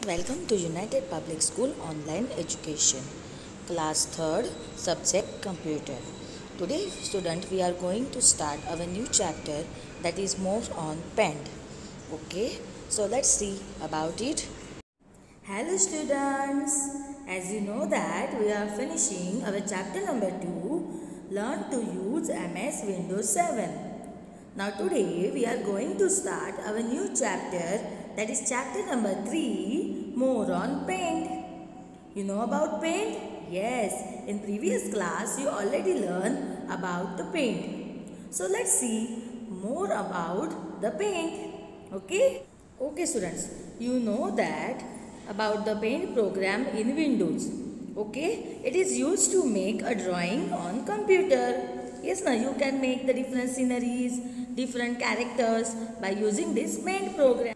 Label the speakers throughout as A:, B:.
A: Welcome to United Public School Online Education, Class 3rd, Subject Computer. Today, student, we are going to start our new chapter that is more on Paint. Okay, so let's see about it. Hello students, as you know that we are finishing our chapter number 2, Learn to use MS Windows 7. Now today we are going to start our new chapter, that is chapter number 3, more on paint. You know about paint? Yes, in previous class you already learned about the paint. So let's see more about the paint. Okay? Okay students, you know that about the paint program in Windows. Okay, it is used to make a drawing on computer. Yes, now you can make the different sceneries, different characters by using this paint program.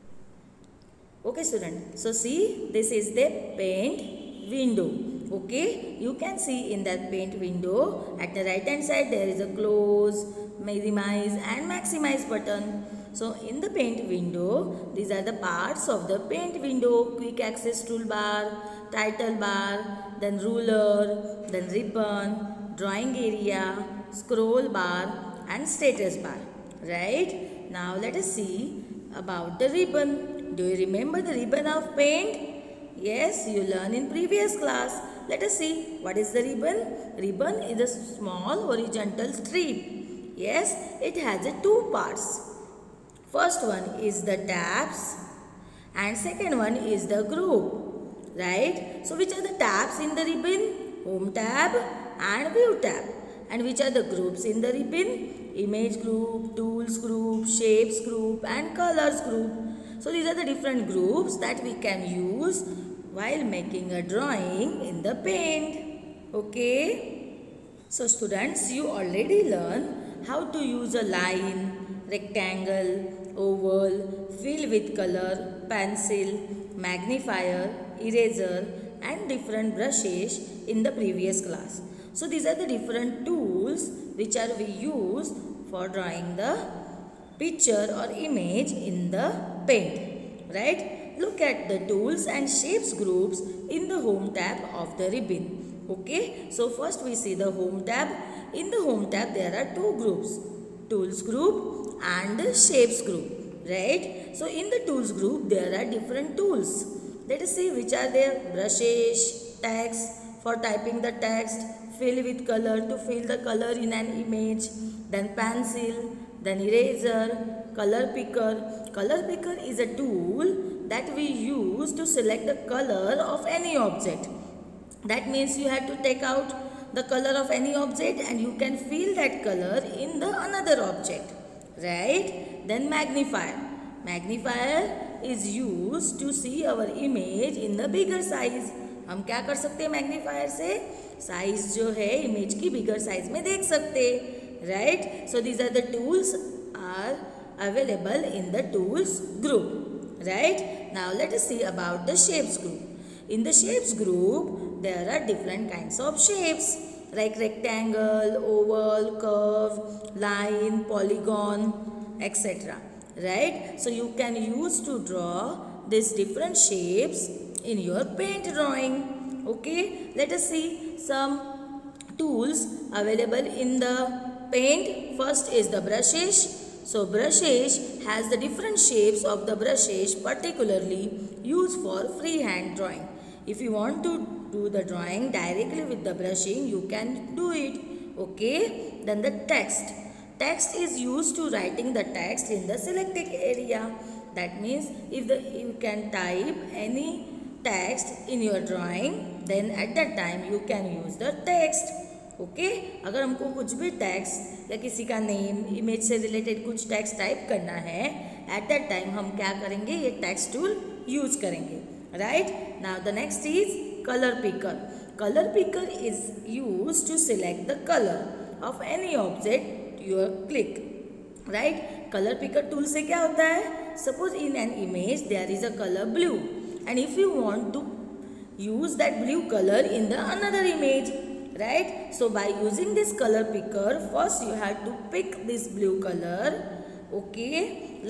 A: Okay student, so see, this is the paint window. Okay, you can see in that paint window at the right hand side there is a close, minimize and maximize button. So in the paint window, these are the parts of the paint window: quick access toolbar, title bar, then ruler, then ribbon, drawing area, scroll bar and status bar. Right? Now let us see about the ribbon. Do you remember the ribbon of paint? Yes, you learned in previous class. Let us see what is the ribbon. Ribbon is a small horizontal strip. Yes, it has two parts. First one is the tabs and second one is the group. Right? So which are the tabs in the ribbon? Home tab and view tab. And which are the groups in the ribbon? Image group, tools group, shapes group and colors group. So these are the different groups that we can use while making a drawing in the paint. Okay. So students, you already learned how to use a line, rectangle, oval, fill with color, pencil, magnifier, eraser and different brushes in the previous class. So these are the different tools which are we use for drawing the picture or image in the paint. Right? Look at the tools and shapes groups in the home tab of the ribbon. Okay. So first we see the home tab. In the home tab there are two groups. Tools group and the shapes group. Right? So in the tools group there are different tools. Let us see which are there. Brushes, text for typing the text, fill with color to fill the color in an image, then pencil, then eraser, color picker. Color picker is a tool that we use to select the color of any object. That means you have to take out the color of any object and you can fill that color in the another object. Right? Then magnifier. Magnifier is used to see our image in the bigger size. हम क्या कर सकते हैं magnifier से? Size जो है image की bigger size में देख सकते. Right? So these are the tools are available in the tools group. Right? Now let us see about the shapes group. In the shapes group, there are different kinds of shapes like rectangle, oval, curve, line, polygon, etc. Right? So you can use to draw these different shapes in your paint drawing. Okay? Let us see some tools available in the paint. First is the brushes. So brushes has the different shapes of the brushes particularly used for freehand drawing. If you want to do the drawing directly with the brushing, you can do it. Okay? Then the text. Text is used to writing the text in the selected area. That means if you can type any text in your drawing, then at that time you can use the text. Okay अगर हमको कुछ भी text या किसी का name image से related कुछ text type करना है, एट दैट टाइम हम क्या करेंगे? ये टेक्स्ट टूल यूज करेंगे. Right? Now the next is colour picker. Colour picker is use to select the colour of any object you click. Right? Colour picker tool से क्या होता है? Suppose in an image there is a colour blue and if you want to use that blue color in the another image, right? So by using this color picker, first you have to pick this blue color, okay,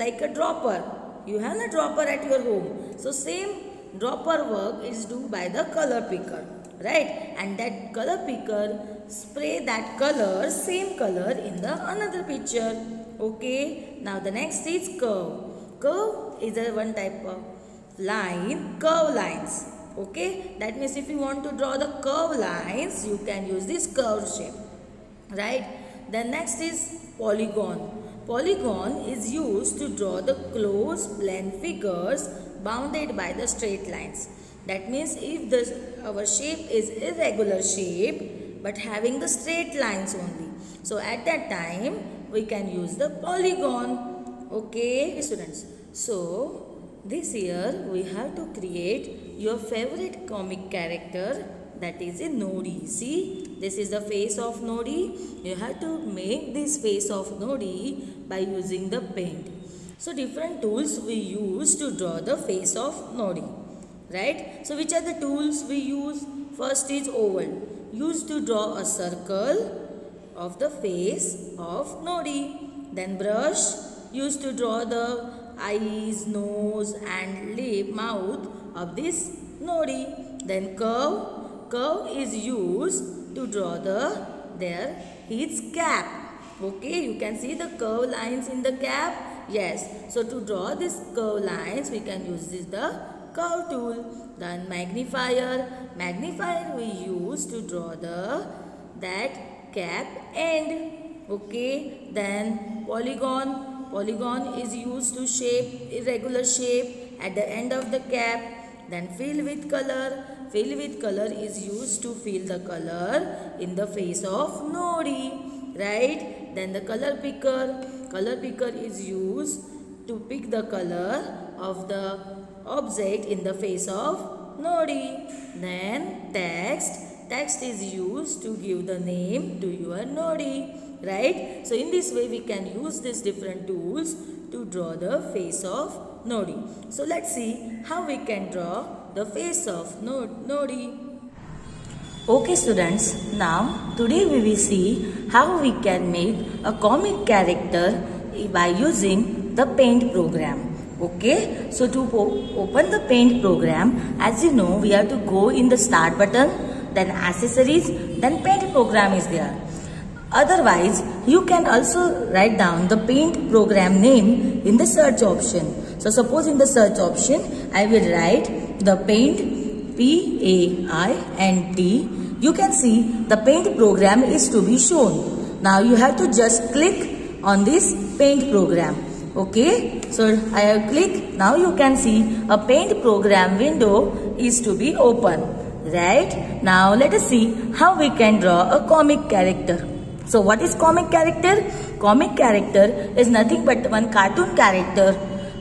A: like a dropper. You have a dropper at your home. So same dropper work is done by the color picker, right? And that color picker spray that color, same color in the another picture. Okay, now the next is curve. Curve is a one type of line, curve lines. Okay, that means if you want to draw the curve lines, you can use this curve shape, right? Then next is polygon. Polygon is used to draw the close plane figures bounded by the straight lines. That means if our shape is irregular shape but having the straight lines only, so at that time we can use the polygon. Okay students, so this year we have to create your favorite comic character, that is a Nodi. See, this is the face of Nodi. You have to make this face of Nodi by using the paint. So different tools we use to draw the face of Nodi, right? So which are the tools we use? First is oval, used to draw a circle of the face of Nodi. Then brush, used to draw the eyes, nose and lip, mouth of this Nodi. Then curve. Curve is used to draw his cap. Okay, you can see the curve lines in the cap. Yes, so to draw these curve lines, we can use the curve tool. Then magnifier. Magnifier we use to draw that cap end. Okay, then polygon. Polygon is used to shape irregular shape at the end of the cap. Then fill with color. Fill with color is used to fill the color in the face of Nodi, right? Then the color picker. Color picker is used to pick the color of the object in the face of Nodi. Then text. Text is used to give the name to your Nodi, right? So in this way we can use these different tools to draw the face of Nodi. So let's see how we can draw the face of Nodi. Okay students, now today we will see how we can make a comic character by using the paint program. Okay, so to open the paint program, as you know, we have to go in the start button, then accessories, then paint program is there. Otherwise, you can also write down the paint program name in the search option. So suppose in the search option, I will write the paint, P-A-I-N-T. You can see the paint program is to be shown. Now you have to just click on this paint program. Okay, so I have clicked. Now you can see a paint program window is to be open. Right? Now let us see how we can draw a comic character. So what is comic character? Comic character is nothing but one cartoon character.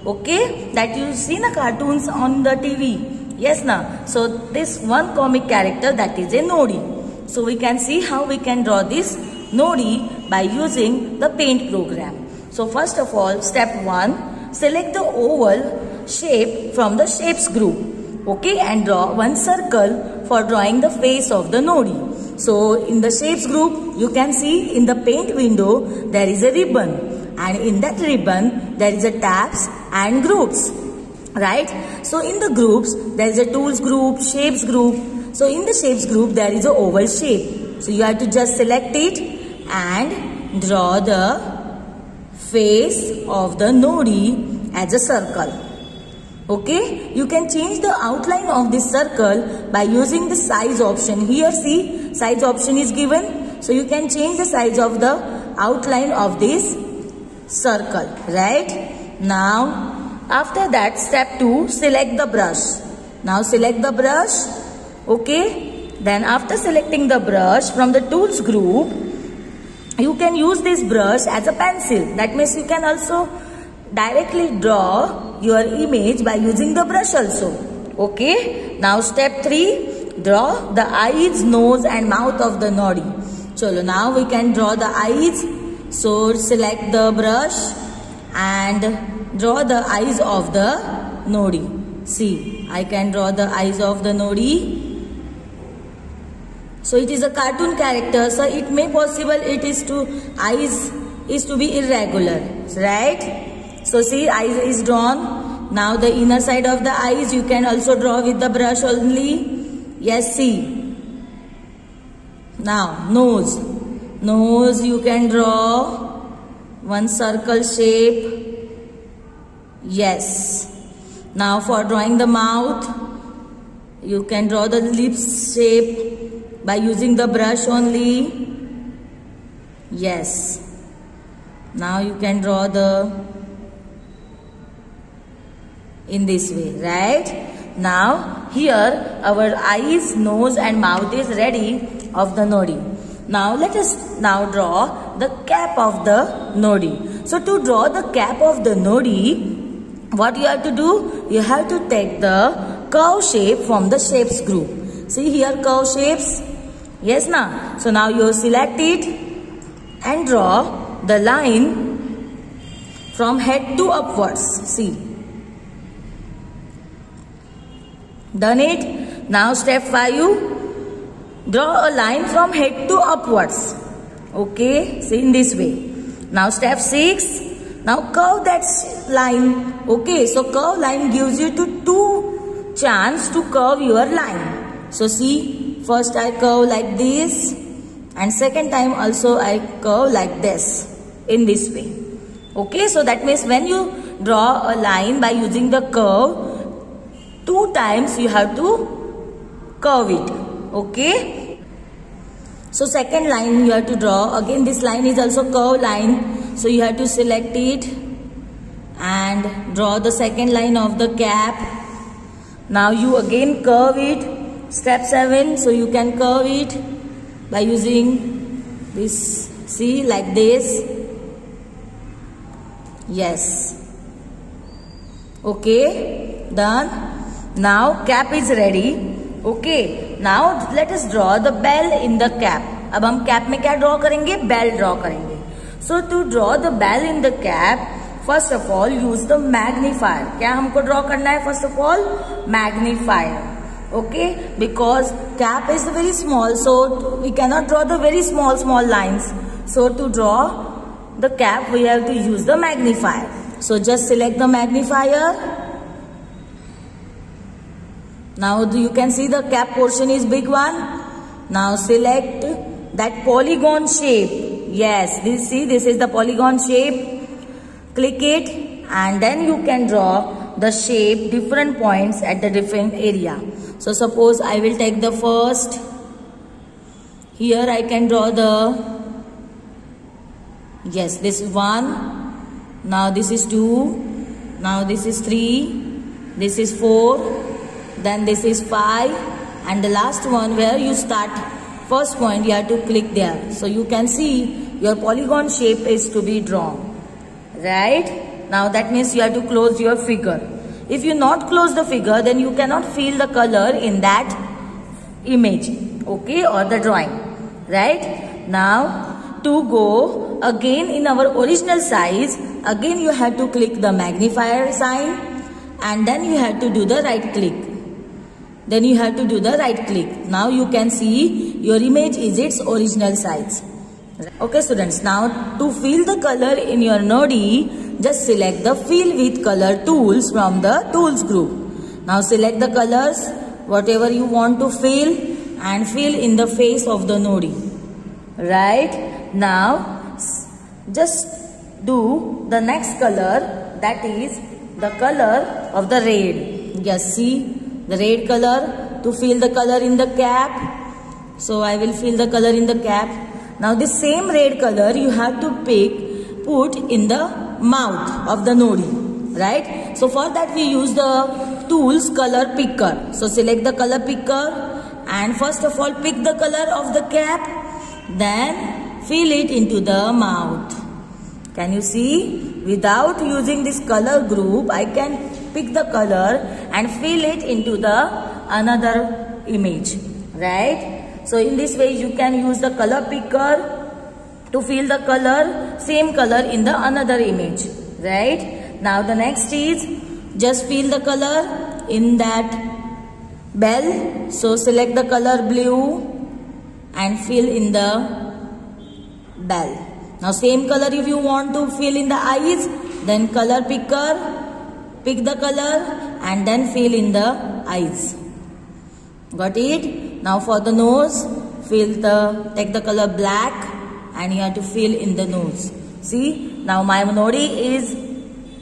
A: Okay, that you see the cartoons on the TV. Yes, na. So this one comic character, that is a Nodi. So we can see how we can draw this Nodi by using the paint program. So first of all, step 1, select the oval shape from the shapes group. Okay, and draw one circle for drawing the face of the Nodi. So in the shapes group, you can see in the paint window there is a ribbon, and in that ribbon there is a tabs and groups, right? So in the groups there is a tools group, shapes group. So in the shapes group there is a oval shape. So you have to just select it and draw the face of the Nodi as a circle. Okay, you can change the outline of this circle by using the size option. Here see, size option is given. So you can change the size of the outline of this circle, right? Now, after that, step 2, select the brush. Now select the brush. Okay, then after selecting the brush from the tools group, you can use this brush as a pencil. That means you can also directly draw your image by using the brush also. Okay. Now step 3, draw the eyes, nose and mouth of the Nodi. Chalo, now we can draw the eyes. So select the brush and draw the eyes of the Nodi. See, I can draw the eyes of the Nodi. So it is a cartoon character, so it may possible it is to eyes is to be irregular, right? So see, eyes is drawn. Now the inner side of the eyes you can also draw with the brush only. Yes, see. Now nose. Nose you can draw one circle shape. Yes. Now for drawing the mouth, you can draw the lips shape by using the brush only. Yes. Now you can draw in this way, right? Now here our eyes, nose and mouth is ready of the nodi. Now let us now draw the cap of the nodi. So to draw the cap of the nodi, what you have to do? You have to take the curve shape from the shapes group. See here curve shapes? Yes, na? So now you select it and draw the line from head to upwards. See. Done it? Now step 5. Draw a line from head to upwards. Okay. See in this way. Now step 6. Now curve that line. Okay. So curve line gives you two chance to curve your line. So see. First I curve like this. And second time also I curve like this. In this way. Okay. So that means when you draw a line by using the curve, 2 times you have to curve it. Okay. So second line you have to draw. Again this line is also curve line. So you have to select it and draw the second line of the cap. Now you again curve it. Step 7. So you can curve it by using this. See, like this. Yes. Okay. Done. Now cap is ready. Okay. Now let us draw the bell in the cap. अब हम cap में क्या draw करेंगे? Bell draw करेंगे. So to draw the bell in the cap, first of all use the magnifier. क्या हमको draw करना है? First of all magnifier. Okay. Because cap is very small, so we cannot draw the very small lines. So to draw the cap, we have to use the magnifier. So just select the magnifier. Now you can see the cap portion is big one. Now select that polygon shape. Yes, this is the polygon shape. Click it and then you can draw the shape different points at the different area. So suppose I will take the first. Here I can draw yes, this is 1. Now this is 2. Now this is 3. This is 4. Then this is 5 and the last one where you start first point you have to click there. So you can see your polygon shape is to be drawn. Right? Now that means you have to close your figure. If you not close the figure then you cannot feel the color in that image. Okay? Or the drawing. Right? Now to go again in our original size, again you have to click the magnifier sign and then you have to do the right click. Then you have to do the right click. Now you can see your image is its original size. Okay students, now to fill the color in your nodi, just select the fill with color tools from the tools group. Now select the colors, whatever you want to fill and fill in the face of the nodi. Right? Now just do the next color, that is the color of the red. Just see. The red color to fill the color in the cap. So I will fill the color in the cap. Now this same red color you have to put in the mouth of the nodi. Right? So for that we use the tools color picker. So select the color picker and first of all pick the color of the cap. Then fill it into the mouth. Can you see? Without using this color group, I can pick the color and fill it into the another image. Right? So in this way you can use the color picker to fill the color, same color in the another image. Right? Now the next is just fill the color in that bell. So select the color blue and fill in the bell. Now same color if you want to fill in the eyes, then color picker pick the color and then fill in the eyes. Got it? Now for the nose, take the color black and you have to fill in the nose. See, now my Nodi is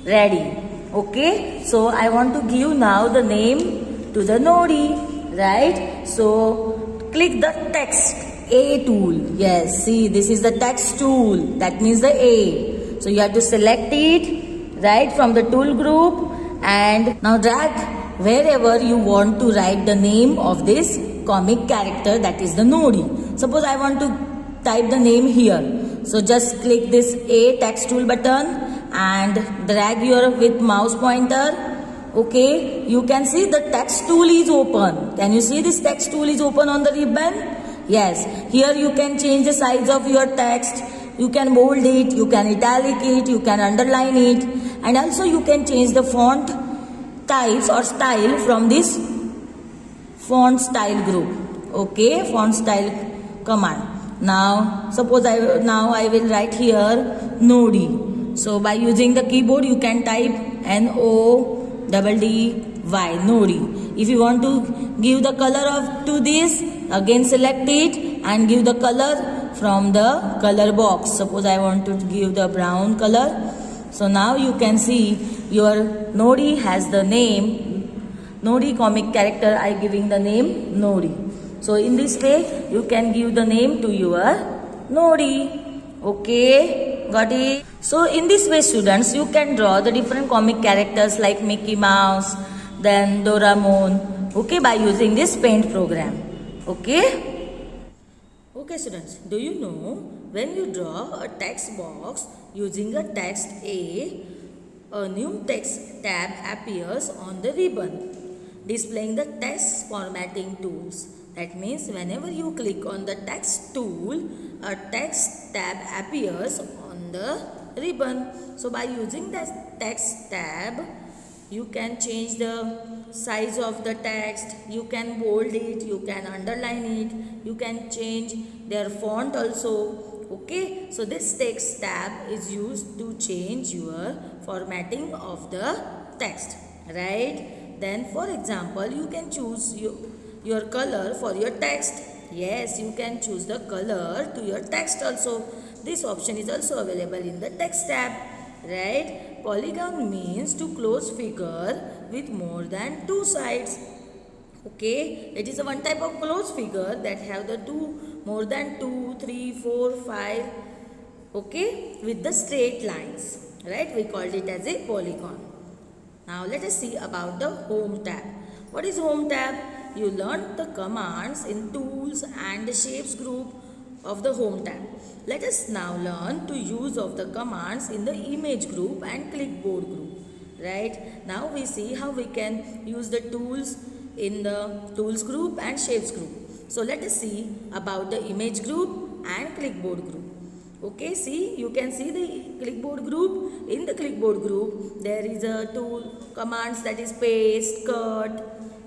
A: ready. Okay, so I want to give now the name to the Nodi, right? So click the text A tool. Yes, see, this is the text tool. That means the A. So you have to select it right from the tool group and now drag wherever you want to write the name of this comic character, that is the Nodi. Suppose I want to type the name here. So just click this A text tool button and drag your with mouse pointer. Okay, you can see the text tool is open. Can you see this text tool is open on the ribbon? Yes, here you can change the size of your text. You can bold it, you can italic it, you can underline it, and also you can change the font types or style from this font style group. Okay, font style command. Now suppose I will write here Nodi. So by using the keyboard you can type N-O-D-D-Y, Nodi. If you want to give the color to this, again select it and give the color from the color box. Suppose I want to give the brown color. So now you can see your Nodi has the name Nodi comic character. I giving the name Nodi. So in this way you can give the name to your Nodi. Okay, got it? So in this way students, you can draw the different comic characters like Mickey Mouse, then Doraemon, okay, by using this paint program. Okay? Okay students, do you know when you draw a text box using a text A new text tab appears on the ribbon displaying the text formatting tools. That means whenever you click on the text tool, a text tab appears on the ribbon. So by using that text tab, you can change the size of the text, you can bold it, you can underline it, you can change their font also. Okay, so this text tab is used to change your formatting of the text, right? Then for example, you can choose your color for your text. Yes, you can choose the color to your text also. This option is also available in the text tab, right? Polygon means to close figure with more than two sides. Okay, it is a one type of closed figure that have the more than 2, 3, 4, 5. Okay, with the straight lines, right? We called it as a polygon. Now let us see about the home tab. What is home tab? You learned the commands in tools and the shapes group of the home tab. Let us now learn to use of the commands in the image group and clipboard group. Right? Now we see how we can use the tools in the tools group and shapes group. So let us see about the image group and clipboard group. Okay, see, you can see the clipboard group. In the clipboard group, there is a tool commands that is paste, cut,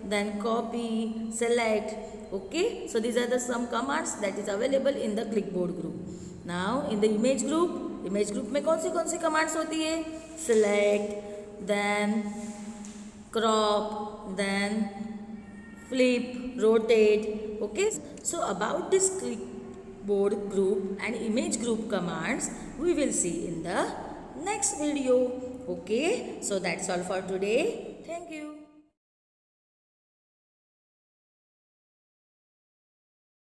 A: then copy, select. Okay, so these are the some commands that is available in the clipboard group. Now in the image group में कौन सी commands होती है? Select, then crop, then flip, rotate. Okay, so about this clipboard group and image group commands we will see in the next video. Okay, so that's all for today. Thank you.